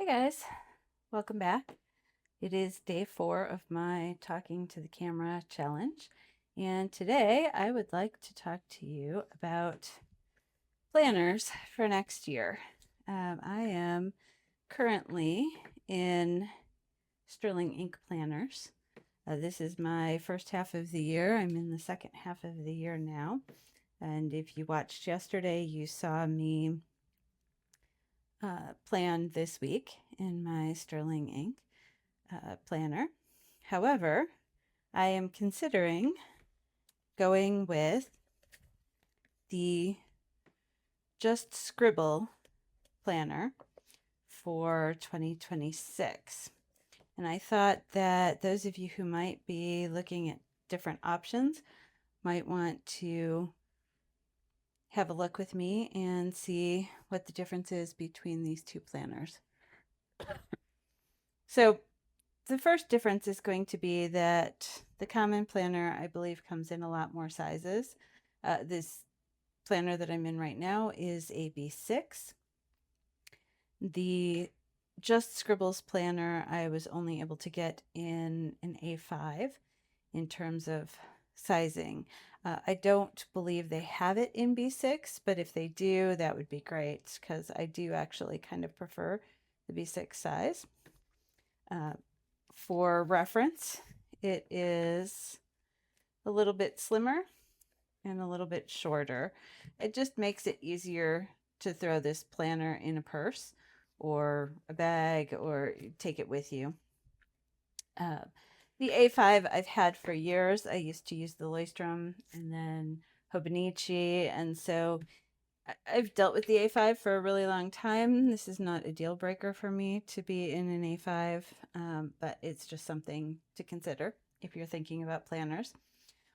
Hey guys, welcome back. It is day 4 of my talking to the camera challenge, and today I would like to talk to you about planners for next year. I am currently in Sterling Ink planners. This is my first half of the year. I'm in the second half of the year now, and if you watched yesterday, you saw me plan this week in my Sterling Ink planner. However, I am considering going with the Just Scribble Planner for 2026. And I thought that those of you who might be looking at different options might want to have a look with me and see what the difference is between these two planners. So the first difference is going to be that the common planner, I believe, comes in a lot more sizes. This planner that I'm in right now is a B6. The Just Scribbles planner, I was only able to get in an A5 in terms of sizing. I don't believe they have it in B6, but if they do, that would be great because I do actually kind of prefer the B6 size. For reference, it is a little bit slimmer and a little bit shorter. It just makes it easier to throw this planner in a purse or a bag or take it with you. The A5 I've had for years. I used to use the Leuchtturm and then Hobonichi, and so I've dealt with the A5 for a really long time. This is not a deal breaker for me to be in an A5, but it's just something to consider if you're thinking about planners.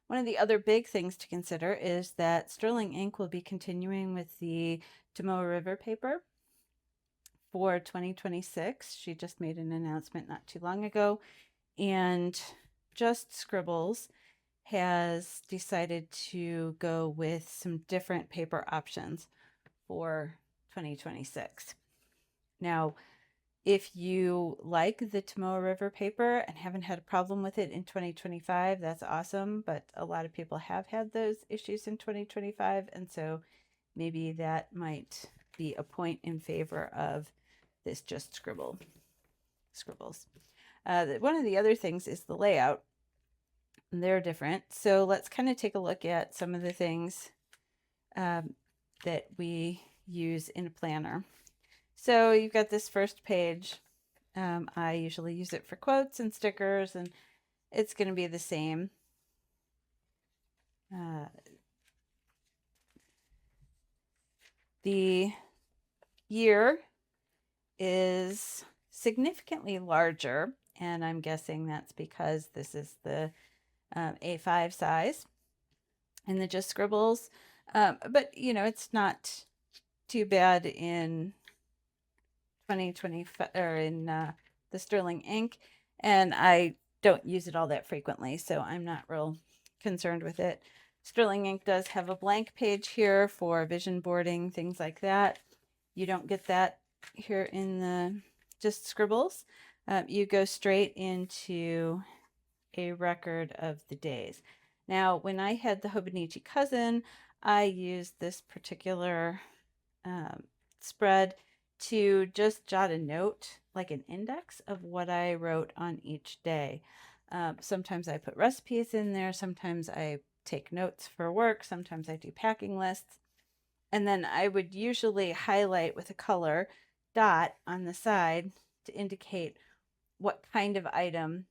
One of the other big things to consider is that Sterling Ink will be continuing with the Tomoe River paper for 2026. She just made an announcement not too long ago, and Just Scribbles has decided to go with some different paper options for 2026. Now, if you like the Tomoe River paper and haven't had a problem with it in 2025, that's awesome. But a lot of people have had those issues in 2025. And so maybe that might be a point in favor of this Just Scribbles. One of the other things is the layout. They're different. So let's kind of take a look at some of the things that we use in a planner. So you've got this first page. I usually use it for quotes and stickers, and it's going to be the same. The year is significantly larger, and I'm guessing that's because this is the A5 size and the Just Scribbles. But, you know, it's not too bad in 2025 or in the Sterling Ink, and I don't use it all that frequently, so I'm not real concerned with it. Sterling Ink does have a blank page here for vision boarding, things like that. You don't get that here in the Just Scribbles. You go straight into a record of the days. Now, when I had the Hobonichi cousin, I used this particular spread to just jot a note, like an index of what I wrote on each day. Sometimes I put recipes in there, sometimes I take notes for work, sometimes I do packing lists. And then I would usually highlight with a color dot on the side to indicate what kind of item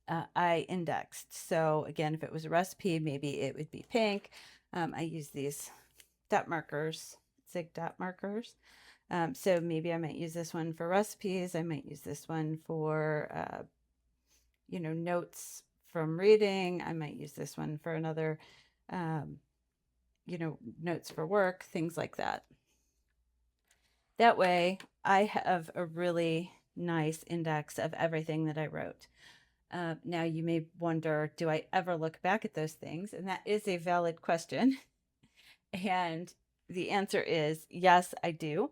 I indexed. So again, if it was a recipe, maybe it would be pink. I use these dot markers, zig dot markers. So maybe I might use this one for recipes. I might use this one for, notes from reading. I might use this one for another, notes for work, things like that. That way I have a really nice index of everything that I wrote. Now you may wonder, do I ever look back at those things? And that is a valid question. And the answer is yes, I do.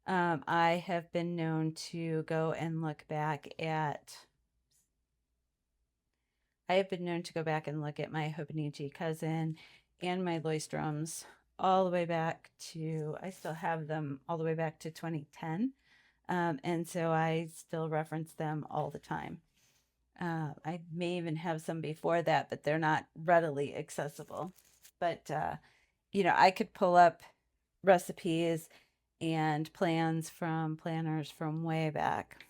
I have been known to go and look back at I have been known to go back and look at my Hobonichi cousin and my Loystroms all the way back to, I still have them all the way back to 2010. And so I still reference them all the time. I may even have some before that, but they're not readily accessible. But, I could pull up recipes and plans from planners from way back.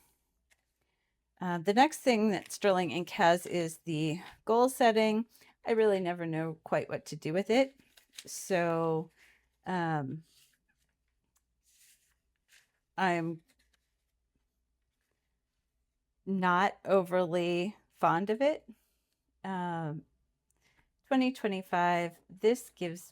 The next thing that Sterling Ink has is the goal setting. I really never know quite what to do with it. So I'm not overly fond of it. 2025, this gives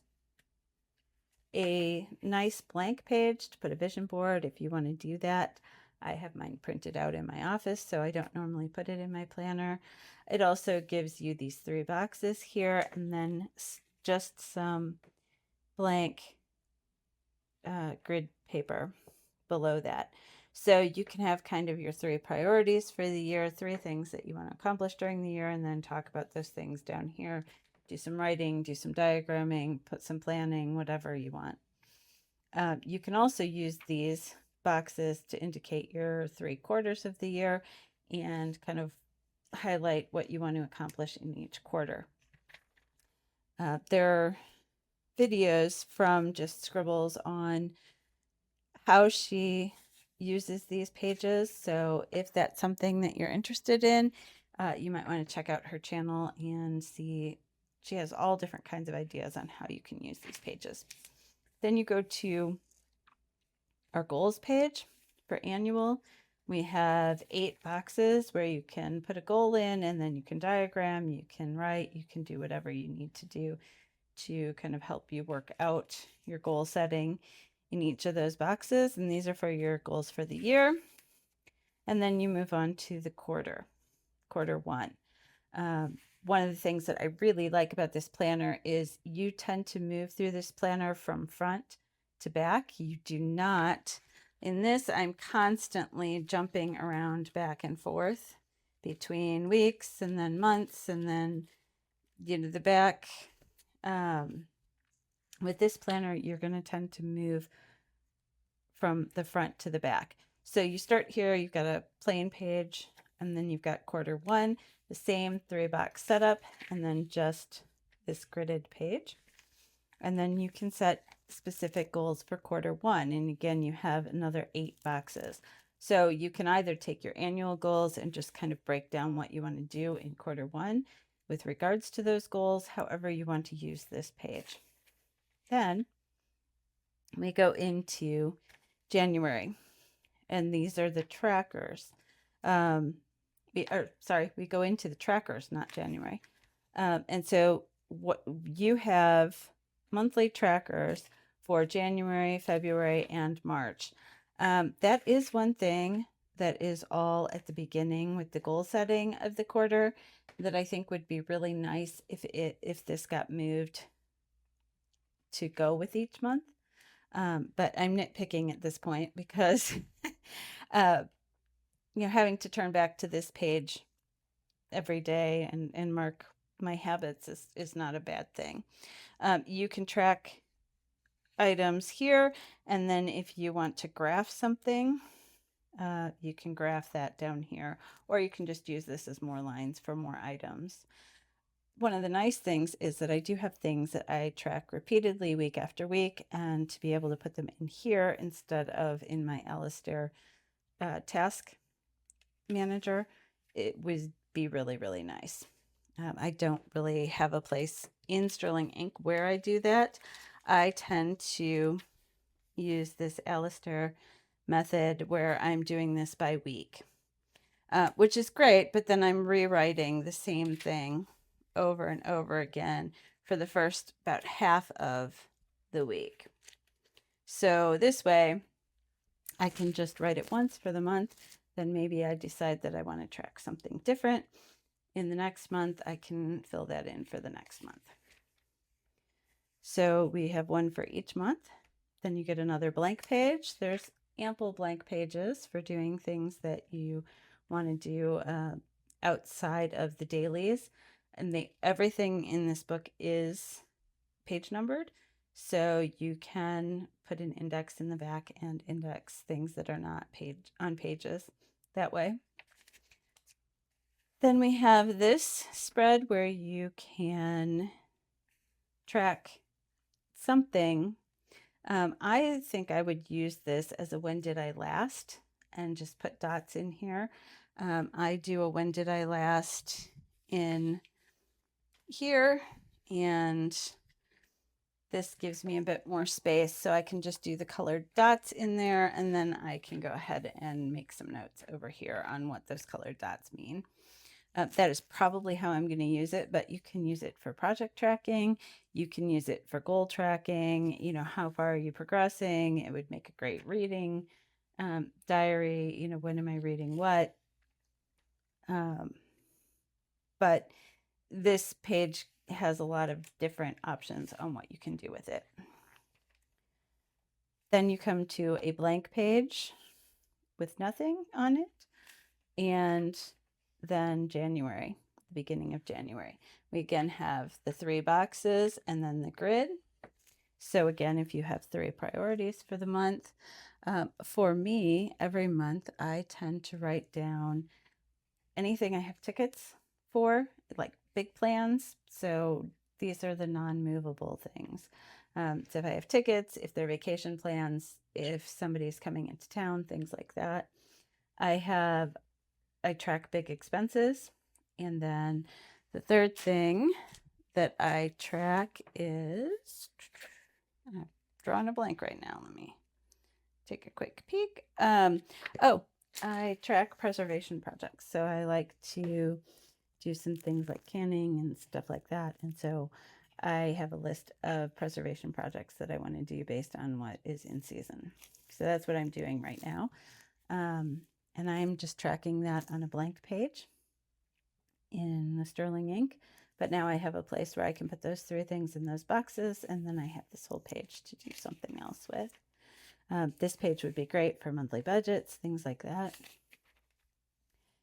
a nice blank page to put a vision board if you want to do that. I have mine printed out in my office, so I don't normally put it in my planner. It also gives you these 3 boxes here, and then just some blank grid paper below that. So you can have kind of your 3 priorities for the year, 3 things that you want to accomplish during the year, and then talk about those things down here. Do some writing, do some diagramming, put some planning, whatever you want. You can also use these boxes to indicate your 3 quarters of the year and kind of highlight what you want to accomplish in each quarter. There are videos from Just Scribbles on how she uses these pages. So if that's something that you're interested in, you might want to check out her channel and see. She has all different kinds of ideas on how you can use these pages. Then you go to our goals page for annual. We have 8 boxes where you can put a goal in, and then you can diagram, you can write, you can do whatever you need to do to kind of help you work out your goal setting in each of those boxes. And these are for your goals for the year. And then you move on to the quarter 1. One of the things that I really like about this planner is you tend to move through this planner from front to back. You do not. In this, I'm constantly jumping around back and forth between weeks and then months and then, the back. With this planner, you're going to tend to move from the front to the back. So you start here, you've got a plain page, and then you've got quarter 1, the same 3-box setup, and then just this gridded page. And then you can set specific goals for quarter 1. And again, you have another 8 boxes. So you can either take your annual goals and just kind of break down what you want to do in quarter 1 with regards to those goals, however you want to use this page. Then we go into January, and these are the trackers. We go into the trackers, not January. And so what you have monthly trackers for January, February, and March. That is one thing that is all at the beginning with the goal setting of the quarter that I think would be really nice if this got moved to go with each month. But I'm nitpicking at this point because having to turn back to this page every day and mark my habits is not a bad thing. You can track items here, and then if you want to graph something, you can graph that down here, or you can just use this as more lines for more items. One of the nice things is that I do have things that I track repeatedly week after week, and to be able to put them in here instead of in my Alistair task manager, it would be really, really nice. I don't really have a place in Sterling Ink where I do that. I tend to use this Alistair method where I'm doing this by week, which is great, but then I'm rewriting the same thing over and over again for the first about half of the week. So this way I can just write it once for the month. Then maybe I decide that I want to track something different. In the next month, I can fill that in for the next month. So we have one for each month. Then you get another blank page. There's ample blank pages for doing things that you want to do outside of the dailies. And everything in this book is page numbered, so you can put an index in the back and index things that are not on pages that way. Then we have this spread where you can track something. I think I would use this as a when did I last and just put dots in here. I do a when did I last in here, and this gives me a bit more space, so I can just do the colored dots in there, and then I can go ahead and make some notes over here on what those colored dots mean. That is probably how I'm going to use it, but you can use it for project tracking. You can use it for goal tracking. You know, how far are you progressing? It would make a great reading diary. You know, when am I reading what? But this page has a lot of different options on what you can do with it. Then you come to a blank page with nothing on it, and then January, the beginning of January. We again have the 3 boxes and then the grid. So again, if you have 3 priorities for the month, for me, every month I tend to write down anything I have tickets for, like big plans. So these are the non-movable things. So if I have tickets, if they're vacation plans, if somebody's coming into town, things like that. I track big expenses. And then the third thing that I track is, I'm drawing a blank right now. Let me take a quick peek. I track preservation projects. So I like to do some things like canning and stuff like that. And so I have a list of preservation projects that I want to do based on what is in season. So that's what I'm doing right now. And I'm just tracking that on a blank page in the sterling ink. But now I have a place where I can put those 3 things in those boxes, and then I have this whole page to do something else with. This page would be great for monthly budgets, things like that.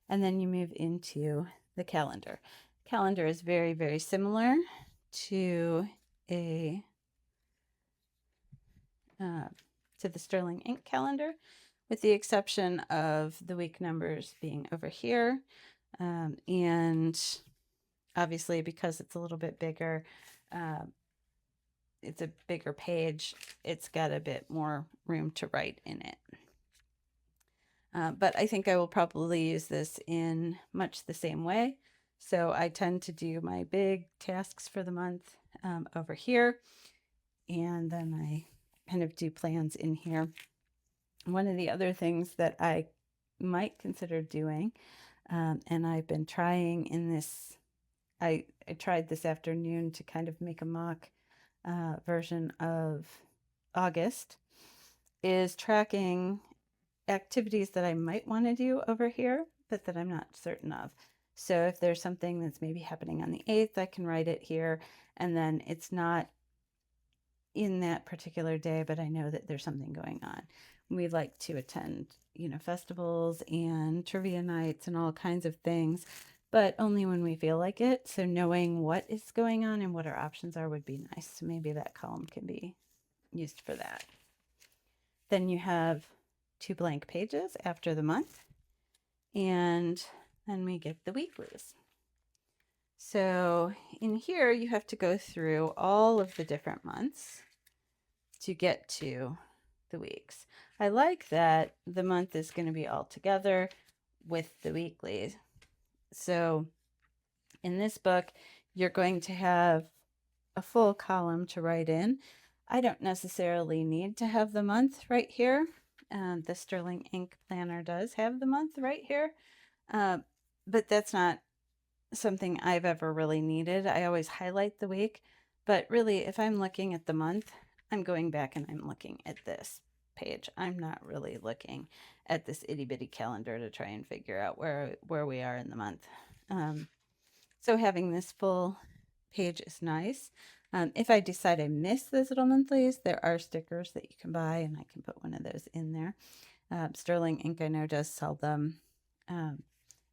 And then you move into the calendar. Calendar is very, very similar to the sterling ink calendar, with the exception of the week numbers being over here. And obviously, because it's a little bit bigger, it's a bigger page, it's got a bit more room to write in it. But I think I will probably use this in much the same way. So I tend to do my big tasks for the month over here, and then I kind of do plans in here. One of the other things that I might consider doing, and I've been trying in this, I tried this afternoon to kind of make a mock version of August, is tracking activities that I might want to do over here, but that I'm not certain of. So if there's something that's maybe happening on the 8th, I can write it here, and then it's not in that particular day, but I know that there's something going on. We like to attend, you know, festivals and trivia nights and all kinds of things, but only when we feel like it. So knowing what is going on and what our options are would be nice. So maybe that column can be used for that. Then you have 2 blank pages after the month, and then we get the weeklies. So in here, you have to go through all of the different months to get to the weeks. I like that the month is going to be all together with the weeklies. So in this book, you're going to have a full column to write in. I don't necessarily need to have the month right here. The Sterling Ink Planner does have the month right here, but that's not something I've ever really needed. I always highlight the week, but really if I'm looking at the month, I'm going back and I'm looking at this page. I'm not really looking at this itty bitty calendar to try and figure out where we are in the month. So having this full page is nice. If I decide I miss those little monthlies, there are stickers that you can buy, and I can put one of those in there. Sterling Ink, I know, does sell them.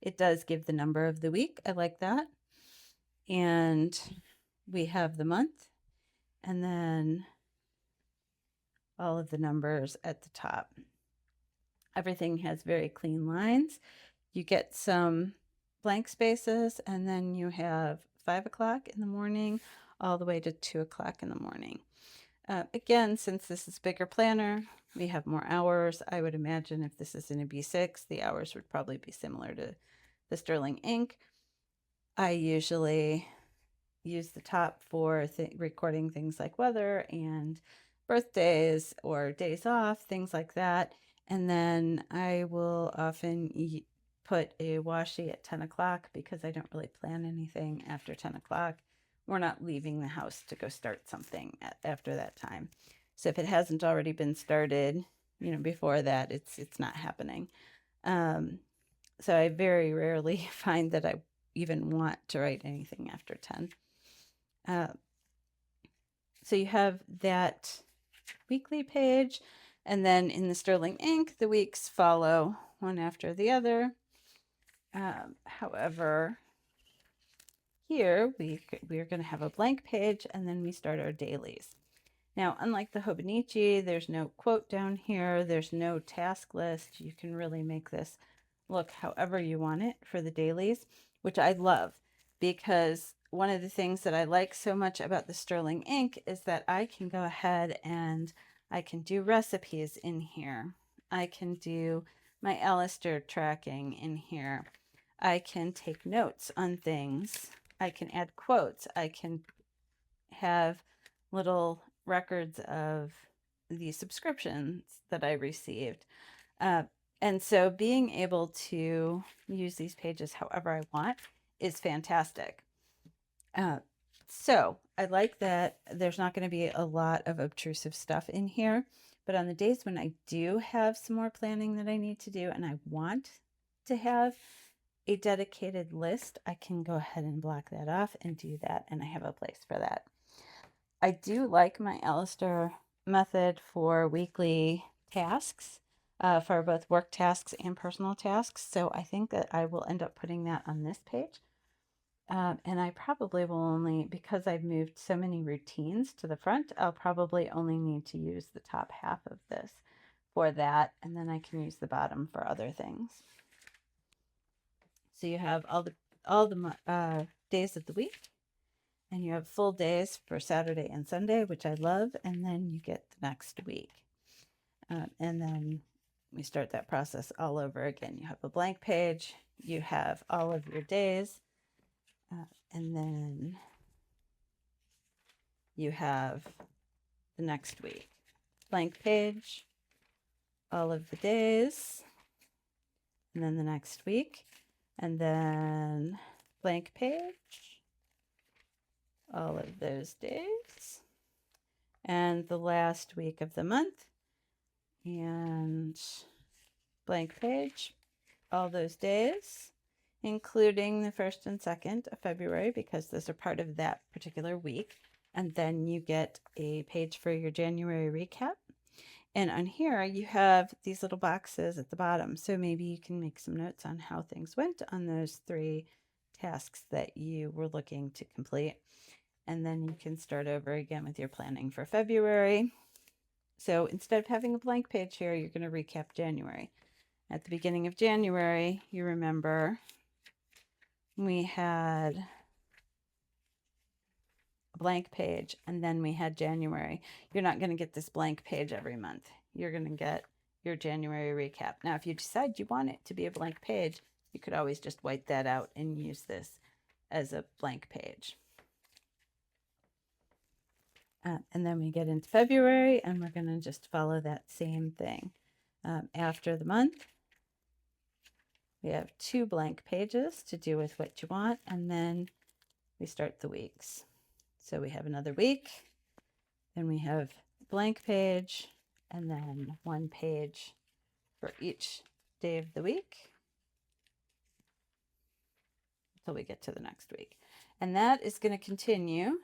It does give the number of the week. I like that. And we have the month, and then all of the numbers at the top. Everything has very clean lines. You get some blank spaces, and then you have 5 o'clock in the morning all the way to 2 o'clock in the morning. Again, since this is a bigger planner, we have more hours. I would imagine if this is in a B6, the hours would probably be similar to the Sterling Ink. I usually use the top for recording things like weather and birthdays or days off, things like that. And then I will often put a washi at 10 o'clock because I don't really plan anything after 10 o'clock. We're not leaving the house to go start something after that time. So if it hasn't already been started, before that, it's not happening. So I very rarely find that I even want to write anything after 10. So you have that weekly page, and then in the Sterling Ink, the weeks follow one after the other. However, here we are going to have a blank page, and then we start our dailies. Now, unlike the Hobonichi, there's no quote down here. There's no task list. You can really make this look however you want it for the dailies, which I love, because one of the things that I like so much about the Sterling Ink is that I can go ahead and I can do recipes in here. I can do my Alistair tracking in here. I can take notes on things. I can add quotes. I can have little records of the subscriptions that I received. And so being able to use these pages however I want is fantastic. So I like that there's not going to be a lot of obtrusive stuff in here, but on the days when I do have some more planning that I need to do and I want to have a dedicated list, I can go ahead and block that off and do that, and I have a place for that. I do like my Alistair method for weekly tasks, for both work tasks and personal tasks. So I think that I will end up putting that on this page. And I probably will only, because I've moved so many routines to the front, I'll probably only need to use the top half of this for that. And then I can use the bottom for other things. So you have all the days of the week. And you have full days for Saturday and Sunday, which I love. And then you get the next week. And then we start that process all over again. You have a blank page. You have all of your days. And then you have the next week. Blank page, all of the days. And then the next week. And then blank page, all of those days. And the last week of the month, and blank page, all those days, including the 1st and 2nd of February, because those are part of that particular week. And then you get a page for your January recap. And on here, you have these little boxes at the bottom. So maybe you can make some notes on how things went on those 3 tasks that you were looking to complete. And then you can start over again with your planning for February. So instead of having a blank page here, you're going to recap January. At the beginning of January, you remember we had a blank page, and then we had January. You're not going to get this blank page every month. You're going to get your January recap. Now, if you decide you want it to be a blank page, you could always just white that out and use this as a blank page. And then we get into February, and we're going to just follow that same thing. After the month, we have 2 blank pages to do with what you want, and then we start the weeks. So we have another week, then we have a blank page, and then 1 page for each day of the week until we get to the next week. And that is going to continue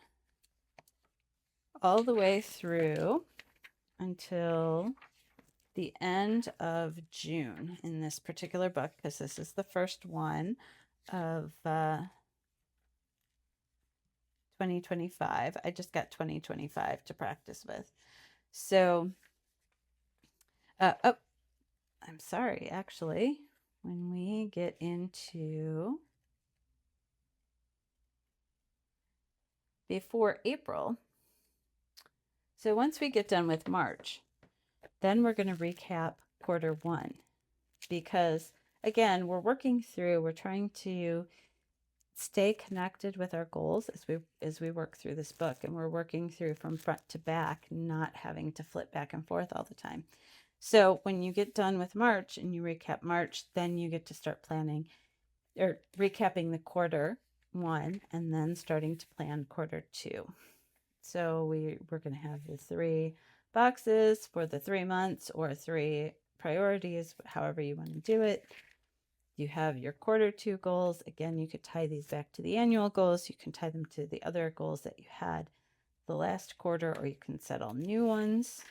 all the way through until the end of June in this particular book, because this is the first one of 2025. I just got 2025 to practice with. So, oh, I'm sorry, actually, when we get into before April, so once we get done with March, then we're going to recap quarter one, because again, we're trying to stay connected with our goals as we work through this book, and we're working through from front to back, not having to flip back and forth all the time. So when you get done with March and you recap March, then you get to start planning or recapping the quarter one and then starting to plan quarter two. So we're going to have the 3 boxes for the 3 months or 3 priorities, however you want to do it. You have your quarter two goals. Again, you could tie these back to the annual goals. You can tie them to the other goals that you had the last quarter, or you can set all new ones.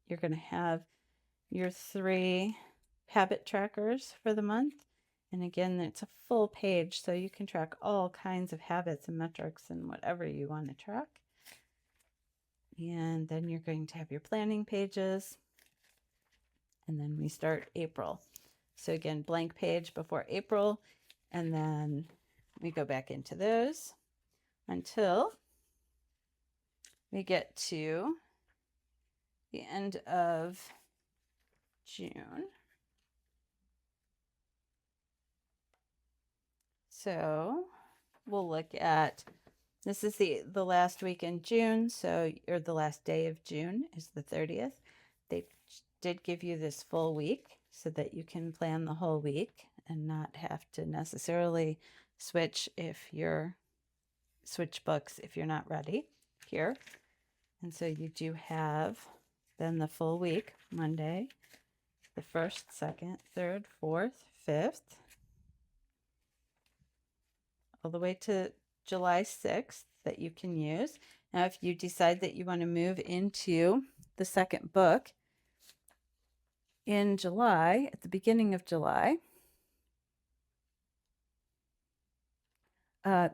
You're going to have your 3 habit trackers for the month. And again, it's a full page, so you can track all kinds of habits and metrics and whatever you want to track. And then you're going to have your planning pages. And then we start April. So again, blank page before April, and then we go back into those until we get to the end of June. So we'll look at, this is the last week in June, so, or the last day of June is the 30th. They did give you this full week so that you can plan the whole week and not have to necessarily switch books if you're not ready here. And so you do have then the full week, Monday, the 1st, 2nd, 3rd, 4th, 5th, all the way to July 6th that you can use. Now, if you decide that you want to move into the second book in July, at the beginning of July,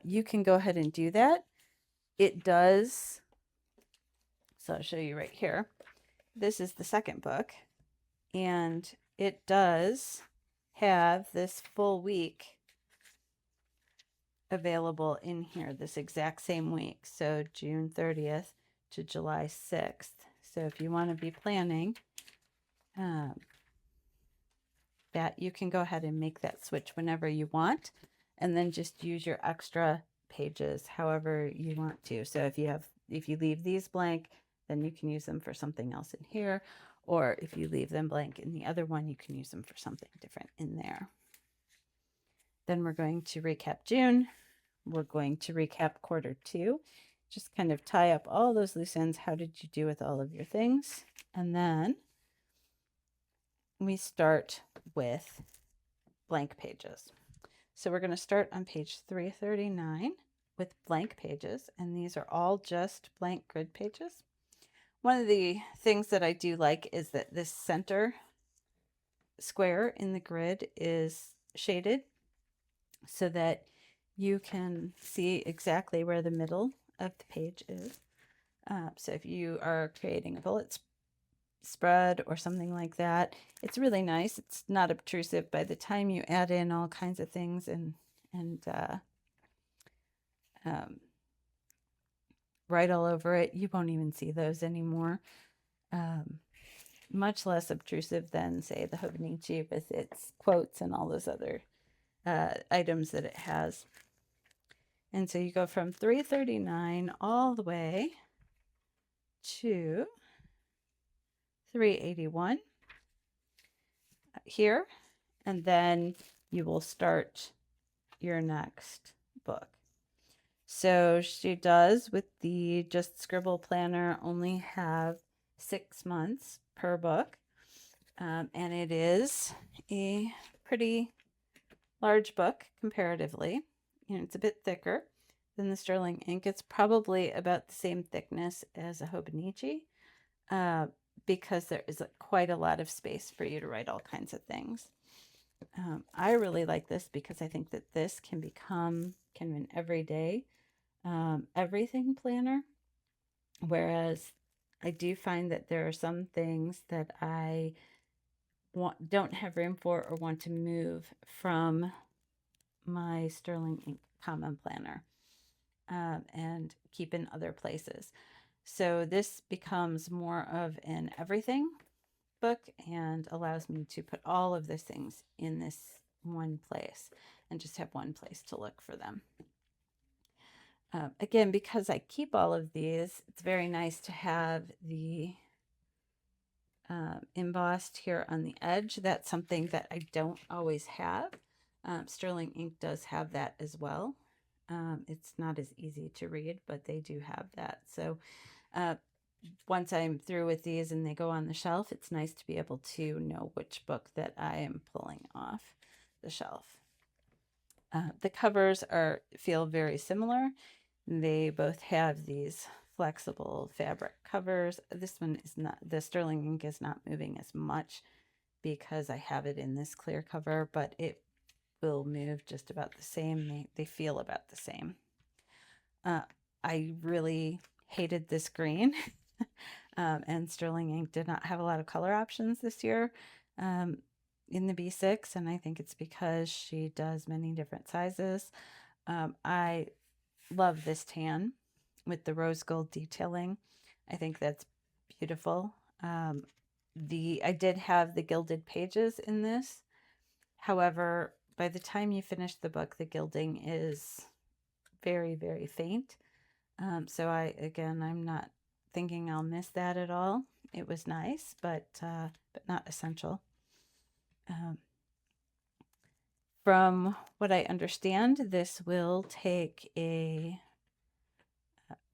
you can go ahead and do that. It does, so I'll show you right here. This is the second book, and it does have this full week available in here, this exact same week. So June 30th to July 6th. So if you want to be planning that, you can go ahead and make that switch whenever you want, and then just use your extra pages however you want to. So if you leave these blank, then you can use them for something else in here, or if you leave them blank in the other one, you can use them for something different in there. Then we're going to recap June. We're going to recap quarter two, just kind of tie up all those loose ends. How did you do with all of your things? And then we start with blank pages. So we're going to start on page 339 with blank pages, and these are all just blank grid pages. One of the things that I do like is that this center square in the grid is shaded so that you can see exactly where the middle of the page is. So if you are creating a bullet spread or something like that, it's really nice. It's not obtrusive. By the time you add in all kinds of things and write all over it, you won't even see those anymore. Much less obtrusive than, say, the Hobonichi with its quotes and all those other items that it has. And so you go from 339 all the way to 381 here, and then you will start your next book. So she does, with the Just Scribble Planner, only have 6 months per book, and it is a pretty large book comparatively. It's a bit thicker than the sterling ink. It's probably about the same thickness as a Hobonichi, because there is quite a lot of space for you to write all kinds of things. I really like this because I think that this can become kind of an everyday everything planner, whereas I do find that there are some things that I don't have room for or want to move from my Sterling Ink Common Planner and keep in other places. So this becomes more of an everything book and allows me to put all of those things in this one place and just have one place to look for them. Again, because I keep all of these, it's very nice to have the embossed here on the edge. That's something that I don't always have. Sterling Ink does have that as well. It's not as easy to read, but they do have that. So once I'm through with these and they go on the shelf, it's nice to be able to know which book that I am pulling off the shelf. The covers feel very similar. They both have these flexible fabric covers. This one is not, the Sterling Ink is not moving as much because I have it in this clear cover, but it will move just about the same. They feel about the same. I really hated this green. And Sterling Ink did not have a lot of color options this year in the B6, and I think it's because she does many different sizes. I love this tan with the rose gold detailing. I think that's beautiful. I did have the gilded pages in this. However, by the time you finish the book, the gilding is very, very faint. So I'm not thinking I'll miss that at all. It was nice, but not essential. From what I understand, this will take an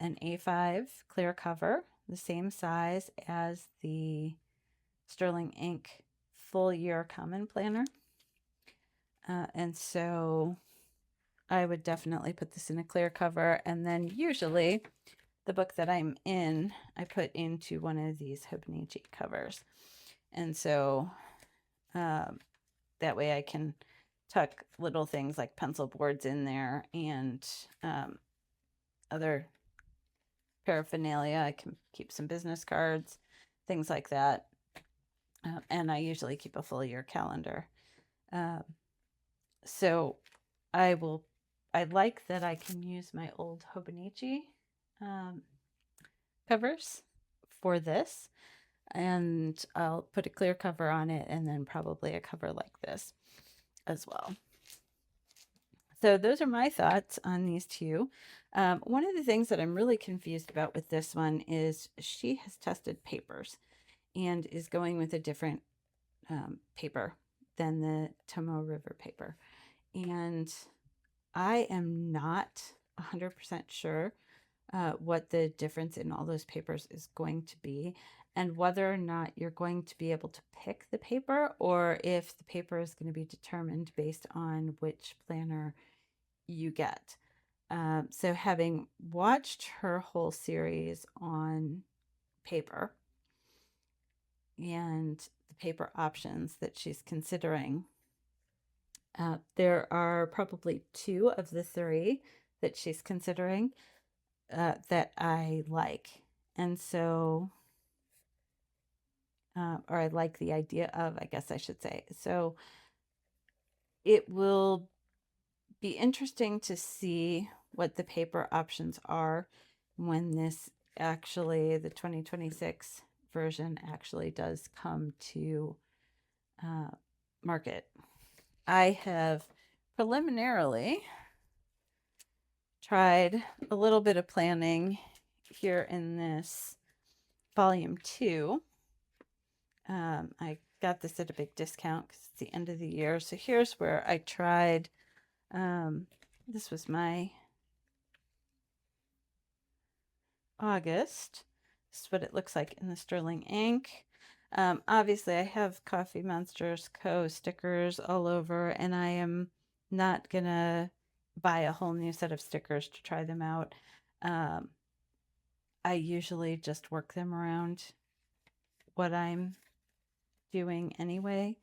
A5 clear cover, the same size as the Sterling Ink Full Year Common Planner. And so I would definitely put this in a clear cover, and then usually the book that I'm in, I put into one of these Hobonichi covers. And so that way I can tuck little things like pencil boards in there and other paraphernalia. I can keep some business cards, things like that. And I usually keep a full year calendar. So I like that I can use my old Hobonichi covers for this, and I'll put a clear cover on it and then probably a cover like this as well. So those are my thoughts on these two. One of the things that I'm really confused about with this one is she has tested papers and is going with a different paper than the Tomoe River paper. And I am not 100% sure what the difference in all those papers is going to be, and whether or not you're going to be able to pick the paper, or if the paper is going to be determined based on which planner you get. So having watched her whole series on paper and the paper options that she's considering, there are probably two of the three that she's considering that I like. And so, or I like the idea of, I guess I should say. So it will be interesting to see what the paper options are when this actually, the 2026 version actually does come to market. I have preliminarily tried a little bit of planning here in this volume 2. I got this at a big discount because it's the end of the year. So here's where I tried. This was my August. This is what it looks like in the Sterling Ink. Obviously, I have Coffee Monsters Co. stickers all over, and I am not going to buy a whole new set of stickers to try them out. I usually just work them around what I'm doing anyway.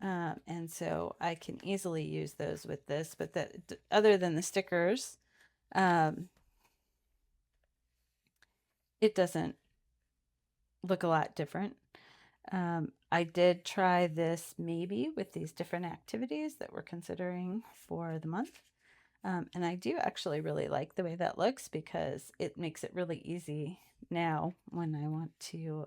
And so I can easily use those with this, but that other than the stickers, it doesn't look a lot different. I did try this maybe with these different activities that we're considering for the month. And I do actually really like the way that looks because it makes it really easy now when I want to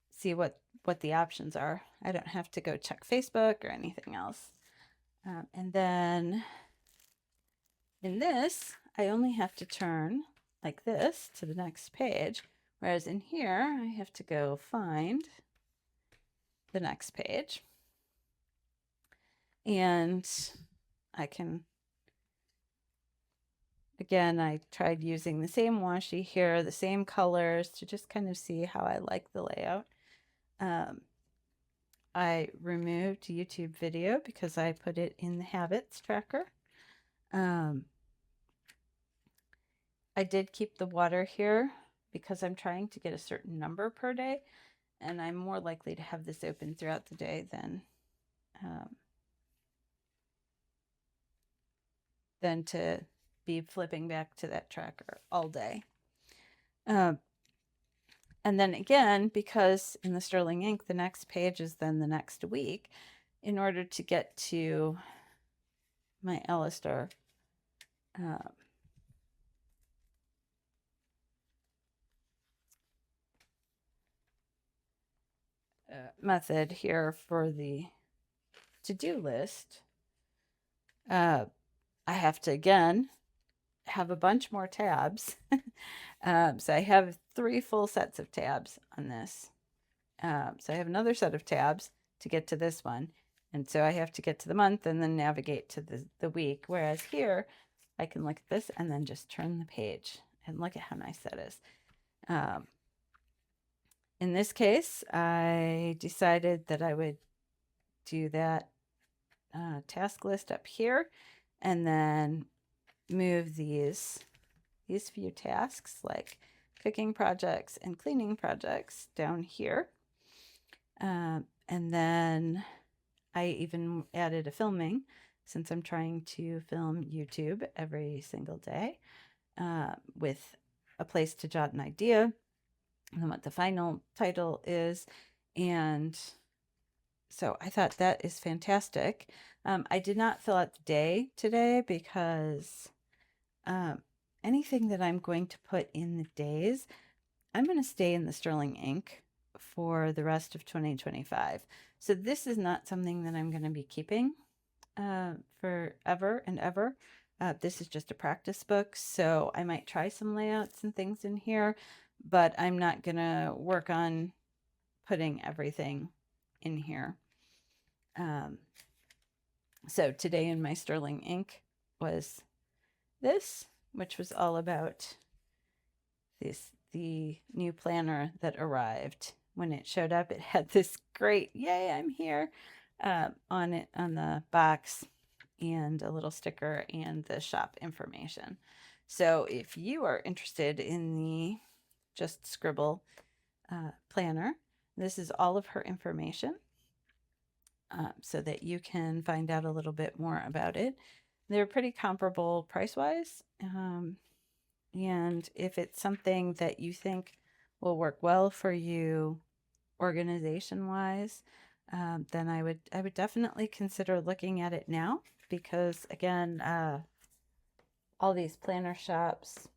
see what the options are. I don't have to go check Facebook or anything else. And then in this, I only have to turn like this to the next page, whereas in here, I have to go find the next page. And I can, again, I tried using the same washi here, the same colors to just kind of see how I like the layout. I removed YouTube video because I put it in the habits tracker. I did keep the water here because I'm trying to get a certain number per day, and I'm more likely to have this open throughout the day than to be flipping back to that tracker all day. And then again, because in the Sterling ink, the next page is then the next week, in order to get to my Alistair method here for the to-do list, I have to again have a bunch more tabs. So I have 3 full sets of tabs on this. So I have another set of tabs to get to this one. And so I have to get to the month and then navigate to the week. Whereas here, I can look at this and then just turn the page and look at how nice that is. In this case, I decided that I would do that task list up here and then move these few tasks like cooking projects and cleaning projects down here. And then I even added a filming since I'm trying to film YouTube every single day with a place to jot an idea and what the final title is. And so I thought that is fantastic. I did not fill out the day today because anything that I'm going to put in the days, I'm going to stay in the Sterling ink for the rest of 2025. So this is not something that I'm going to be keeping forever and ever. This is just a practice book, so I might try some layouts and things in here, but I'm not going to work on putting everything in here. So today in my Sterling ink was this, which was all about the new planner that arrived. When it showed up, it had this great "Yay, I'm here" on it, on the box, and a little sticker and the shop information. So if you are interested in the Just Scribble planner, this is all of her information so that you can find out a little bit more about it. They're pretty comparable price-wise. And if it's something that you think will work well for you organization-wise, then I would definitely consider looking at it now because again, all these planner shops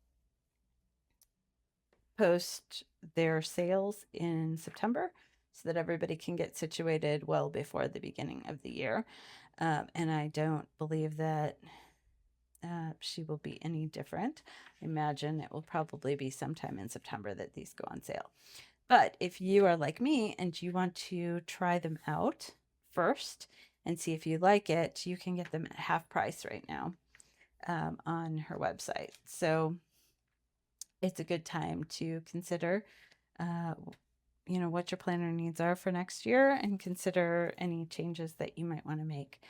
post their sales in September so that everybody can get situated well before the beginning of the year. And I don't believe that she will be any different. I imagine it will probably be sometime in September that these go on sale. But if you are like me and you want to try them out first and see if you like it, you can get them at half price right now on her website. So it's a good time to consider what your planner needs are for next year and consider any changes that you might want to make.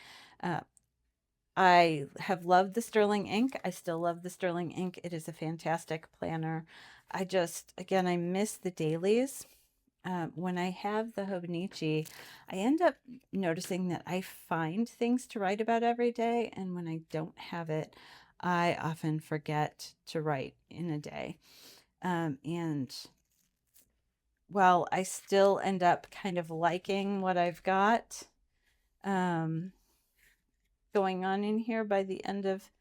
I have loved the Sterling ink. I still love the Sterling ink. It is a fantastic planner. I miss the dailies. when I have the Hobonichi, I end up noticing that I find things to write about every day, and when I don't have it, I often forget to write in a day. And while I still end up kind of liking what I've got um, going on in here by the end of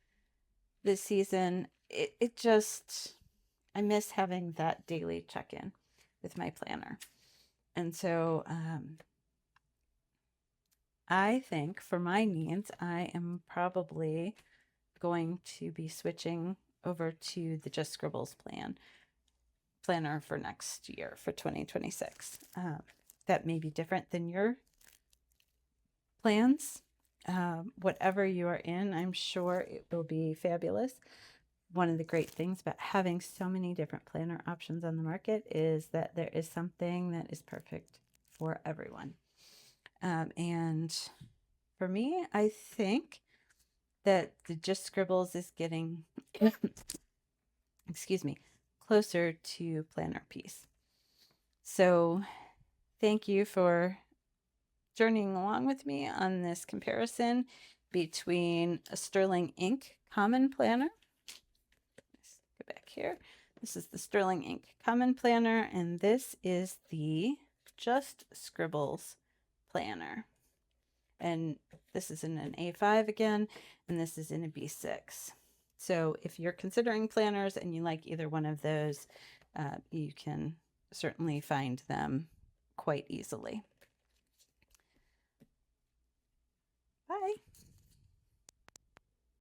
the season, it just, I miss having that daily check-in with my planner. And so I think for my needs, I am probably going to be switching over to the Just Scribbles planner for next year, for 2026. That may be different than your plans. Whatever you are in, I'm sure it will be fabulous. One of the great things about having so many different planner options on the market is that there is something that is perfect for everyone. And for me, I think that the Just Scribbles is getting, excuse me, closer to planner piece. So thank you for journeying along with me on this comparison between a Sterling Ink Common Planner. Let's go back here. This is the Sterling Ink Common Planner, and this is the Just Scribbles Planner. And this is in an A5 again, and this is in a B6. So if you're considering planners and you like either one of those, you can certainly find them quite easily.